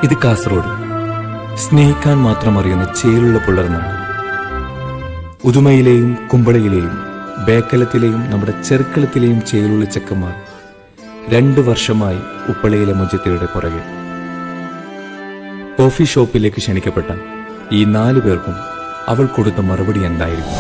ഇത് കാസർഗോഡ്, സ്നേഹിക്കാൻ മാത്രം അറിയുന്ന ചേലുള്ള പുലർന്നാണ്. ഉദുമയിലെയും കുമ്പളയിലെയും ബേക്കലത്തിലെയും നമ്മുടെ ചെറുക്കളത്തിലെയും ചേലുള്ള ചെക്കന്മാർ 2 വർഷമായി ഉപ്പളയിലെ മുജത്തിയുടെ പുറകെ. കോഫി ഷോപ്പിലേക്ക് ക്ഷണിക്കപ്പെട്ട ഈ 4 പേർക്കും അവൾ കൊടുത്ത മറുപടി എന്തായിരുന്നു?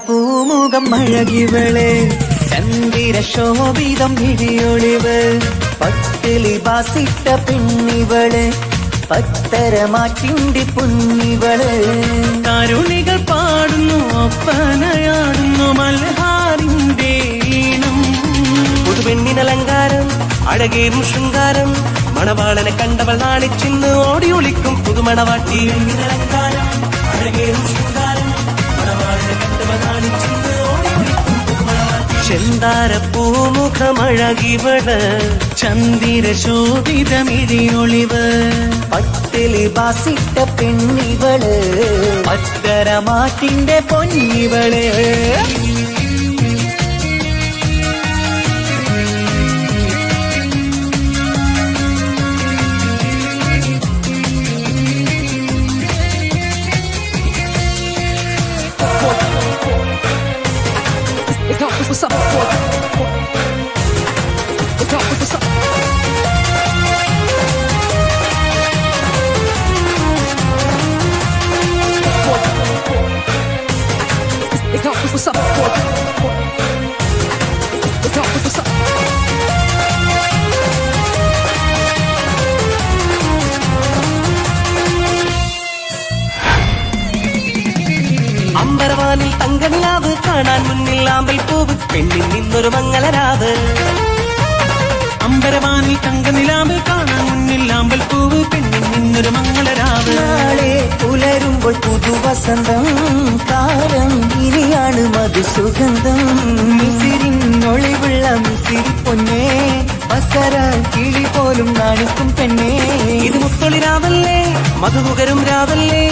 പൂമുഖം അഴകിവള്, ചന്ദിര ശോഭിതം വിഴിയൊളിവ്, പട്ടിലി ബാസിട്ട പെണ്ണിവള്, പത്തരമാറ്റിന്റെ പൊന്നിവള്. കരുണികൾ പാടുന്നു, ഒപ്പനയാടുന്നു മൽഹാറിന്റെ ഈണം. പുതുപെണ്ണിനലങ്കാരം, അഴകേറും ശൃംഗാരം, മണവാളനെ കണ്ടവൾ നാണിച്ചിന്ന് ഓടിയൊളിക്കും പുതുമണവാട്ടി. അലങ്കാരം, അഴകേറും ശൃംഗാരം, ചെന്താര പൂമുഖമഴകിവള്, ചന്ദിര ശോഭിതമിഴിയൊളിവ്, പട്ടിലി ബാസിട്ട പെണ്ണിവള്, പത്തരമാറ്റിന്റെ പൊന്നിവള്. What's up? What's up? What's up? അമ്പരവാനിൽ തങ്കനിലാവ് കാണാൻ മുന്നിൽ ആമ്പൽ പൂവ്, പെണ്ണിൽ നിന്നൊരു മംഗളരാവ്. അമ്പരവാനിൽ തങ്കനിലാവ് കാണാൻ മുന്നിൽ ആമ്പൽ പൂവ്, പെണ്ണിൽ നിന്നൊരു മംഗളരാവ്. നാളെ പുലരുമ്പോൾ പുതുവസന്തം, കാലം ഇനിയാണ് മധുസുഗന്ധം. മിസിരിനൊളിവുള്ള മിസിരി പൊന്നേ, മസര കിളി പോലും നാണിക്കും പെണ്ണേ. ഇത് മുത്തൊളി രാവല്ലേ, മധുകുകരും രാവല്ലേ,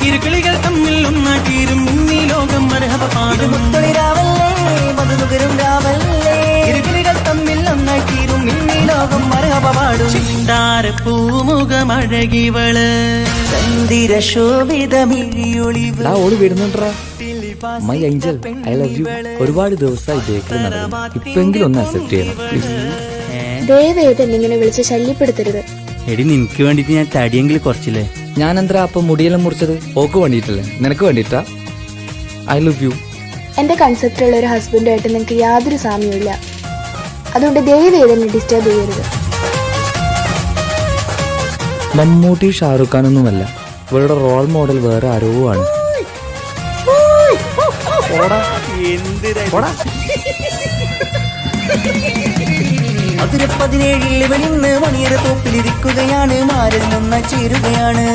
ഇരുകിളികൾ തമ്മിൽ ഒന്നാട്ടീരും ഇന്നീ ലോകം മരഹബ പാടും. മുത്തൊളി രാവല്ലേ, മധുകുകരും രാവല്ലേ, ഇരുകിളികൾ തമ്മിൽ ഒന്നാട്ടീരും ഇന്നീ ലോകം മരഹബ പാടും. ചിന്താര പൂമുഖമഴകിവള്, ചന്ദിര ശോഭിതമിഴിയൊളിവ്. ഓടി വരുന്നുണ്ടാ my angel, I love you. ഒരുപാട് ദിവസമായി ബേക്കറി നടന്നു, ഇപ്പെങ്കിലും ഒന്ന് അക്സെപ്റ്റ് ചെയ്യണം. ദയവേത് എന്നിങ്ങനെ വിളിച്ച് ശല്യപ്പെടുത്തരുത്. എടി നിനക്ക് വേണ്ടിട്ട് ഞാൻ തടിയെങ്കിലും കുറച്ചില്ലേ. ഞാൻ എന്താ അപ്പൊ മുടിയെല്ലാം മുറിച്ചത്? ഓക്ക് വേണ്ടിയിട്ടല്ലേ, നിനക്ക് വേണ്ടിട്ടാ. I love you. എന്റെ കൺസെപ്റ്റുള്ള ഒരു ഹസ്ബൻഡായിട്ട് നിങ്ങൾക്ക് യാതൊരു സാമ്യമില്ല. അതുകൊണ്ട് ദയവേത് എന്നെ ഡിസ്റ്റർബ് ചെയ്യരുത്. മമ്മൂട്ടി ഷാറുഖ് ഖാനൊന്നുമല്ല, ഇവരുടെ റോൾ മോഡൽ വേറെ ആരോ ആണ്. മധുര 17 ഇവനിന്ന് മണിയറ തോപ്പിലിരിക്കുകയാണ്, മാറിൽ നന്നായി ചേരുകയാണ്.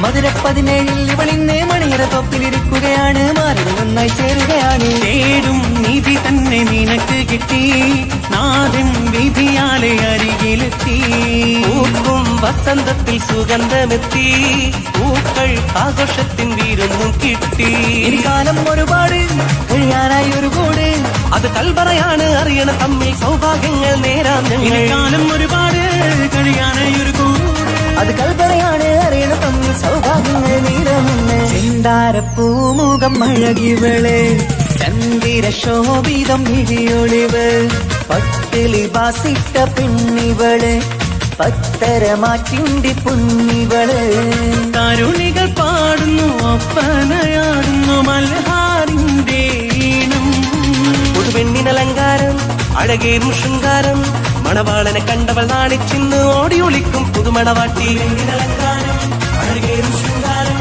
മധുര 17 ഇവളിന്ന് മണിയറ തോപ്പിലിരിക്കുകയാണ്, മാറിൽ നന്നായി ചേരുകയാണ്. തേടും നിധി തന്നെ നിനക്ക് കിട്ടി, നാദൻ വിധിയാലെ അരികിലെത്തി. പൂക്കും വസന്തത്തിൽ സുഗന്ധമെത്തി, പൂക്കൾ ആഘോഷത്തിൻ വീരൊന്നും കിട്ടി. ഇനി കാലം ഒരുപാട് കഴിയാനായി ഒരു കൂട്, അത് കൽപറയാണ് അറിയണ തമ്മിൽ സൗഭാഗ്യങ്ങൾ നേരാം ഞങ്ങൾ. കാലം ഒരുപാട് കഴിയാനായി ഒരു കൂട്, അത് കൽപറയാണ് അറിയണ തമ്മിൽ സൗഭാഗ്യങ്ങൾ നേരാമെന്ന്. ചിന്താര പൂമുഖം അഴകിവള്, ചന്ദിര ശോഭിതം വിഴിയൊളിവ്, പട്ടിലി ബാസിട്ട പെണ്ണിവള്, പത്തരമാറ്റിന്റെ പൊന്നിവള്. കരുണികൾ പാടുന്നു, ഒപ്പനയാടുന്നു മൽഹാറിന്റെ ഈണം. പുതുപെണ്ണിനലങ്കാരം അഴകേറും ശൃംഗാരം മണവാളനെ കണ്ടവൾ നാണിച്ചിന്ന് ഓടി ഒളിക്കും പുതുമണവാട്ടി പെണ്ണിനലങ്കാരം അഴകേറും ശൃംഗാരം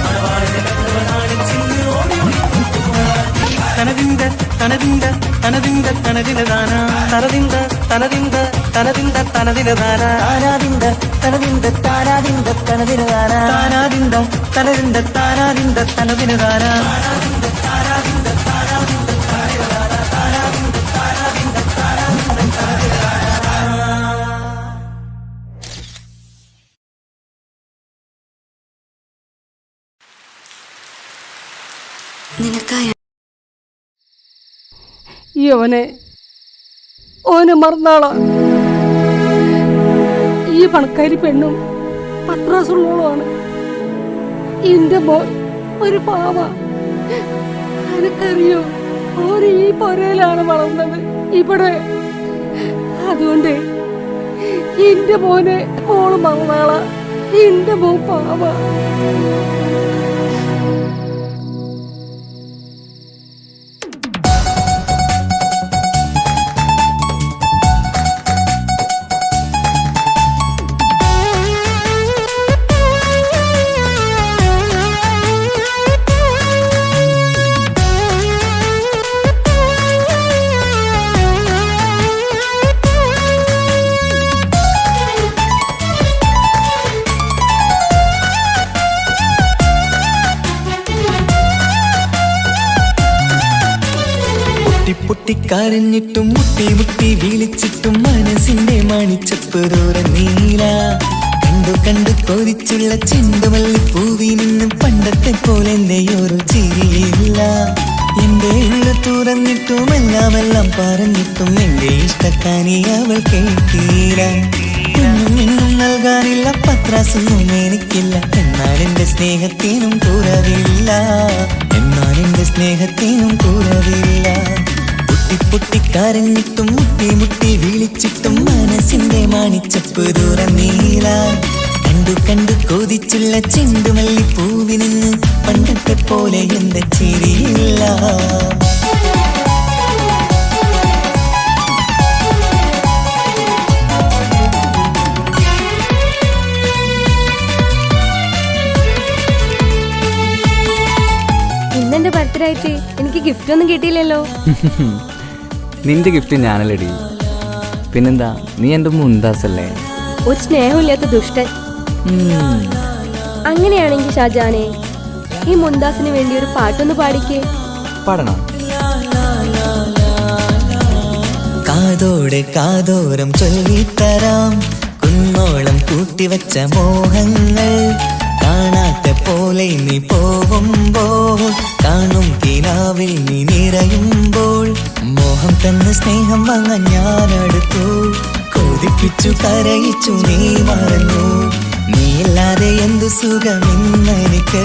മണവാളനെ കണ്ടവൾ നാണിച്ചിന്ന് ഓടി ഒളിക്കും പുതുമണവാട്ടി തനതിന്ത തനതിന്ത തനതിന്ത തനതിനദാന തനതിന്ത തനതിന്ത തനതിന്ത തനതിനദാന താനാദിന്ത തനതിന്ത താനാദിന്ത തനതിനദാന താനാദിന്ത തനതിന്ത താനാദിന്ത തനതിനദാന ഈ ഓനെ മറന്നാളാ. ഈ പണക്കാരി പെണ്ണും പത്രാസുള്ളോളാണ്. എന്റെ മോൻ ഒരു പാവ. എനിക്കറിയോ ഓന് ഈ പൊരയിലാണ് വളർന്നത് ഇവിടെ. അതുകൊണ്ട് എന്റെ മോനെ മോള് മറന്നാളാ. എന്റെ മോൻ പാവ. കരഞ്ഞിട്ടും മുട്ടി മുട്ടി വിളിച്ചിട്ടും മനസ്സിന്റെ മണിച്ചപ്പ് തുറന്നീല. കണ്ടു കണ്ടു കൊതിച്ചുള്ള ചെണ്ടുമല്ലി പൂവിൽ നിന്നും പണ്ടത്തെ പോലെ ഒരു ചിരിയില്ല. എന്റെ ഉള്ളു തുറന്നിട്ടും എല്ലാം പറഞ്ഞിട്ടും എന്റെ ഇഷ്ടക്കാനി അവൾ കേട്ടീല. ഇന്നും നൽകാനില്ല പത്രാസൊന്നും എനിക്കില്ല. എന്നാൽ എന്റെ സ്നേഹത്തിനും കുറവില്ല. എന്നാൽ എന്റെ സ്നേഹത്തിനും കുറവില്ല. പൊട്ടിക്കരഞ്ഞിട്ടും മുട്ടി മുട്ടി വിളിച്ചിട്ടും മനസ്സിന്റെ മാണിച്ചപ്പ് തുറന്നീല. കണ്ടു കണ്ടു കൊതിച്ചുള്ള ചെണ്ടുമല്ലി പൂവിൽ നിന്ന് പണ്ടത്തെ പോലെ എന്റെ ചിരിയില്ല. ഇന്നെന്റെ ബർത്ത്ഡേ ആയിട്ട് എനിക്ക് ഗിഫ്റ്റ് ഒന്നും കിട്ടിയില്ലല്ലോ. നിന്റെ ഗിഫ്റ്റ് ഞാനല്ലടി. പിന്നെന്താ, നീ എന്റെ മുന്താസല്ലേ. ഒരു സ്നേഹമില്ലാത്ത ദുഷ്ടൻ. അങ്ങനെയാണെങ്കിൽ ഷാജാനെ, ഈ മുന്താസിന് വേണ്ടി ഒരു പാട്ടൊന്ന് പാടിക്കേ. പാടണം. കാതോടെ കാതോരം ചൊല്ലിത്തരാം കുന്നോളം കൂട്ടിവച്ച മോഹങ്ങൾ. കാണാത്ത പോലെ നീ പോവുമ്പോൾ കാണും കിനാവിൽ നീ നിറയുമ്പോൾ മോഹം തന്ന സ്നേഹം വാങ്ങാൻ ഞാനടുത്തു. കൊതിപ്പിച്ചു കരയിച്ചു നീ മറന്നു. നീയില്ലാതെ എന്തു സുഖമെന്നെനിക്ക്.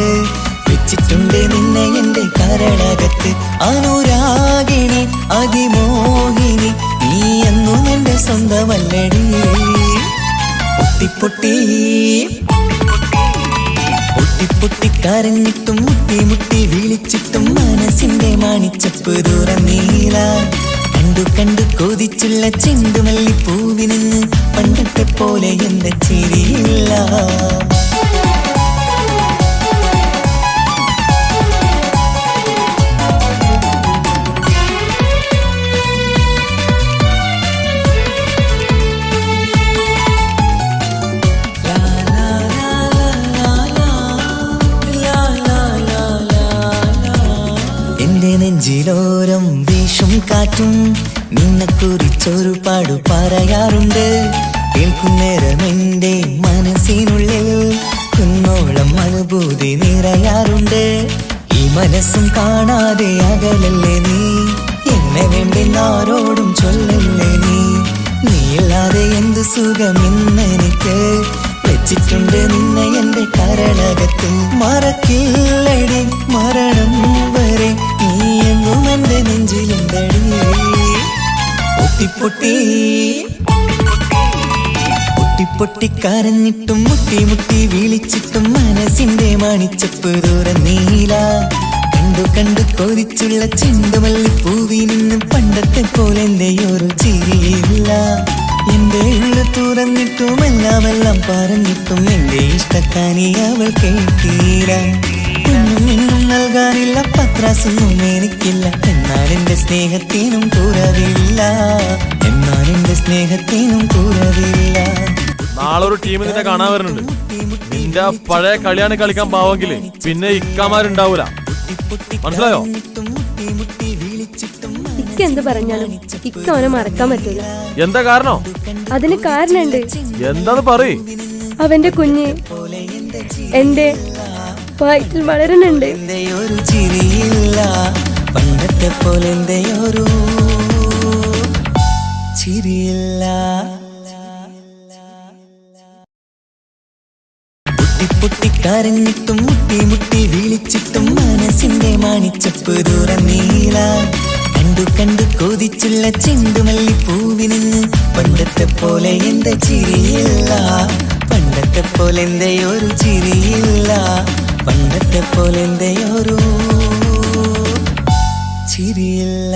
വെച്ചിട്ടുണ്ട് നിന്നെ എന്റെ കരളകത്ത്. അനുരാഗിണി അതിമോഹിനി നീ എന്നും എന്റെ സ്വന്തമല്ലടി. പൊട്ടി പൊട്ടിക്കരഞ്ഞിട്ടും മുട്ടി മുട്ടി വിളിച്ചിട്ടും മനസ്സിന്റെ മാണിച്ചപ്പ് തുറന്നീല. കണ്ടു കണ്ടു കൊതിച്ചുള്ള ചെണ്ടുമല്ലി പൂവിൽ നിന്ന് പണ്ടത്തെ പോലെ എന്റെ ചിരിയില്ല. നെഞ്ചിലോരം വീശും കാറ്റും നിന്നെക്കുറിച്ചൊരു പാടു പറയാറുണ്ട്. കേൾക്കുന്നേരം എന്റെ മനസ്സിനുള്ളിൽ കുന്നോളം അനുഭൂതി നിറയാറുണ്ട്. ഈ മനസ്സും കാണാതെ അകലല്ലേ നീ. എന്നെ വേണ്ടെന്നാരോടും ചൊല്ലല്ലേ നീ. നീയില്ലാതെ എന്ത് സുഖമെന്നെനിക്ക്. വെച്ചിട്ടുണ്ട് നിന്നെ എന്റെ കരളകത്ത്. മറക്കില്ലടി മരണം വരെ നീ എന്നും എന്റെ നെഞ്ചിലുണ്ടടി. പൊട്ടിക്കരഞ്ഞിട്ടും മുട്ടി മുട്ടി വിളിച്ചിട്ടും മനസ്സിന്റെ മാണിച്ചപ്പ് തുറന്നീല. കണ്ടു കണ്ടു കൊതിച്ചുള്ള ചെണ്ടുമല്ലിപ്പൂവി നിന്നും പണ്ടത്തെ പോലെ എന്റെയൊരു ചിരിയില്ല. എന്റെ ഉള്ളു തുറന്നിട്ടും എല്ലാം പറഞ്ഞിട്ടും എന്റെ ഇഷ്ടക്കാനി അവൾ കേട്ടീര. ഒന്നും നൽകാനില്ല, പത്രാസൊന്നും എനിക്കില്ല. എന്നാൽ എന്റെ സ്നേഹത്തിനും കുറവില്ല, എന്നാൽ എന്റെ സ്നേഹത്തിനും കുറവില്ല. നാളെ ഒരു ടീം നിന്നെ കാണാൻ വരുന്നുണ്ട്. നിന്റെ പഴയ കളിയാണ് കളിക്കാൻ പാവെങ്കില് പിന്നെ ഇക്കാമാരുണ്ടാവൂല, മനസ്സിലായോ? ഇക്ക എന്ത് പറഞ്ഞാലും ഇക്ക അവനെ മറക്കാൻ പറ്റൂല. എന്താ കാരണം? അതിന് കാരണമുണ്ട്. എന്താന്ന് പറയ്. അവന്റെ കുഞ്ഞ് എന്റെ വയറ്റിൽ വളരുന്നുണ്ട്. ഒരു ചിരിയില്ല, പണ്ടത്തെ പോലെ എന്റെയൊരു ചിരിയില്ല. പൊട്ടിക്കരഞ്ഞിട്ടും മുട്ടി മുട്ടി വിളിച്ചിട്ടും മനസ്സിന്റെ മാണിച്ചപ്പ് തുറന്നീല. കണ്ടു കണ്ടു കൊതിച്ചുള്ള ചെണ്ടുമല്ലിപ്പൂവിന് പണ്ടത്തെ പോലെ എന്റെ ചിരിയില്ല, പണ്ടത്തെ പോലെ എന്റെയൊരു ചിരിയില്ല, പണ്ടത്തെ പോലെ എന്റെയൊരു ചിരിയില്ല.